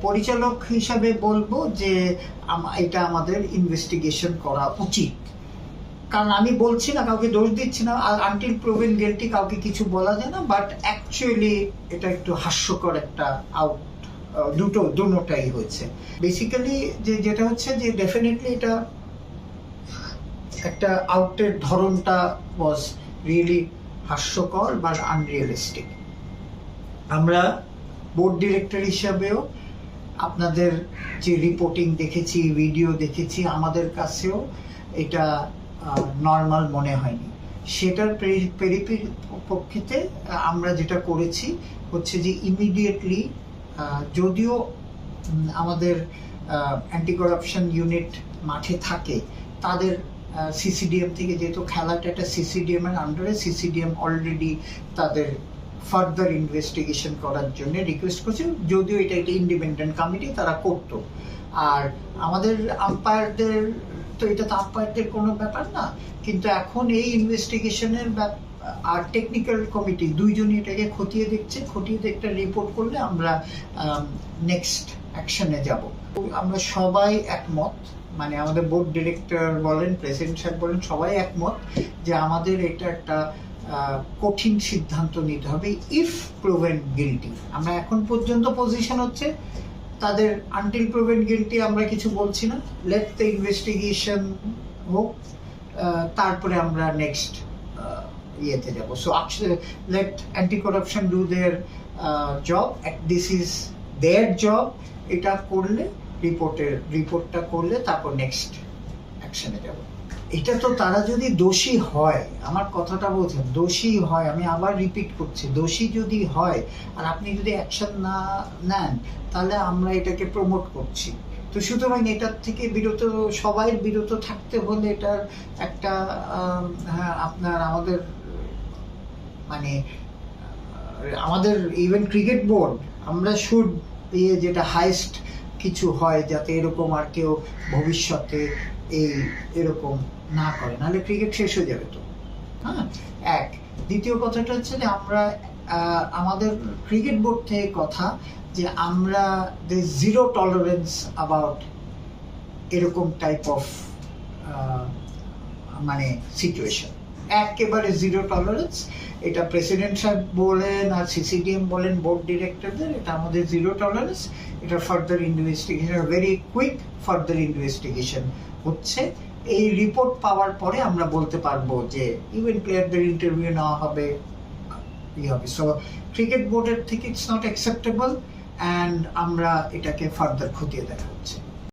পরিচালক হিসাবে বলবো যে এটা আমাদের ইনভেস্টিগেশন করা উচিত, কারণ আমি বলছি না, কাউকে দোষ দিচ্ছি না, আনটিল প্রুভেন গিল্টি কাউকে কিছু বলা যায় না, বাট অ্যাকচুয়ালি এটা একটু হাস্যকর একটা দুটোটাই হয়েছে। বেসিক্যালি যেটা হচ্ছে যে ডেফিনেটলি এটা একটা আউটের ধরনটা ওয়াজ রিয়েলি হাস্যকর বা আনরিয়েলিস্টিক। আমরা বোর্ড ডিরেক্টর হিসাবেও আপনাদের যে রিপোর্টিং দেখেছি, ভিডিও দেখেছি, আমাদের কাছেও এটা নর্মাল মনে হয়নি। সেটার পরিপ্রেক্ষিতে আমরা যেটা করেছি হচ্ছে যে ইমিডিয়েটলি, যদিও আমাদের অ্যান্টি কারাপশন ইউনিট মাঠে থাকে, তাদের সিসিডিএম থেকে, যেহেতু খেলাটা একটা সিসিডিএম এর আন্ডারে, সিসিডিএম অলরেডি তাদের ফার্দার ইনভেস্টিগেশন করার জন্য রিকোয়েস্ট করছে, যদিও এটা একটা ইন্ডিপেন্ডেন্ট কমিটি, তারা করতো। আর আমাদের আম্পায়ারদের তো, এটা তো আম্পায়ারদের কোনো ব্যাপার না, কিন্তু এখন এই ইনভেস্টিগেশনের আর টেকনিক্যাল কমিটি দুইজনই এটাকে খতিয়ে দেখছে, খতিয়ে দেখতে রিপোর্ট করলে আমরা নেক্সট অ্যাকশনে যাব। আমরা সবাই একমত, মানে আমাদের বোর্ড ডিরেক্টর বলেন, প্রেসিডেন্ট সাহেব বলেন, সবাই একমত যে আমাদের এটা একটা কঠিন সিদ্ধান্ত নিতে হবে ইফ প্রুভেন গিল্টি। আমরা এখন পর্যন্ত পজিশন হচ্ছে তাদের আনটিল প্রুভেন গিল্টি আমরা কিছু বলছি না, লেট দ্য ইনভেস্টিগেশন হোক, তারপরে আমরা নেক্সট ইয়েতে যাব। So let anti corruption do their job, this is their job. এটা করলে, রিপোর্টটা করলে তারপর নেক্সট অ্যাকশনে যাব। এটা তো তারা যদি দোষী হয়, আমার কথাটা বলছেন, দোষী হয়, আমি আবার রিপিট করছি, দোষী যদি হয় আর আপনি যদি অ্যাকশন না নেন, তাহলে আমরা এটাকে প্রমোট করছি। তো সুতরাং এটার থেকে সবাই বিরত থাকতে হলে এটার একটা আপনার আমাদের ইভেন ক্রিকেট বোর্ড, আমরা যেটা হাইস্ট কিছু হয়, যাতে এরকম আর কেউ ভবিষ্যতে এরকম না করে, নাহলে ক্রিকেট শেষ হয়ে যাবে তো। হ্যাঁ, দ্বিতীয় কথাটা হচ্ছে যে আমরা আমাদের ক্রিকেট বোর্ড থেকে কথা যে আমরা জিরো টলারেন্স অ্যাবাউট এরকম টাইপ অফ সিচুয়েশন, একেবারে জিরো টলারেন্স। এটা প্রেসিডেন্ট সাহেব বলেন আর সিসিডিএম বলেন, বোর্ড ডিরেক্টরদের, এটা আমাদের জিরো টলারেন্স। এটা further investigation, very quick further investigation হচ্ছে। এই রিপোর্ট পাওয়ার পরে আমরা বলতে পারবো যে ইভেন প্লেয়ারদের ইন্টারভিউ নেওয়া হবে, হবে। সো ক্রিকেট বোর্ডের থেকে ইটস নট অ্যাকসেপ্টেবল, অ্যান্ড আমরা এটাকে ফার্দার খতিয়ে দেখা হচ্ছে।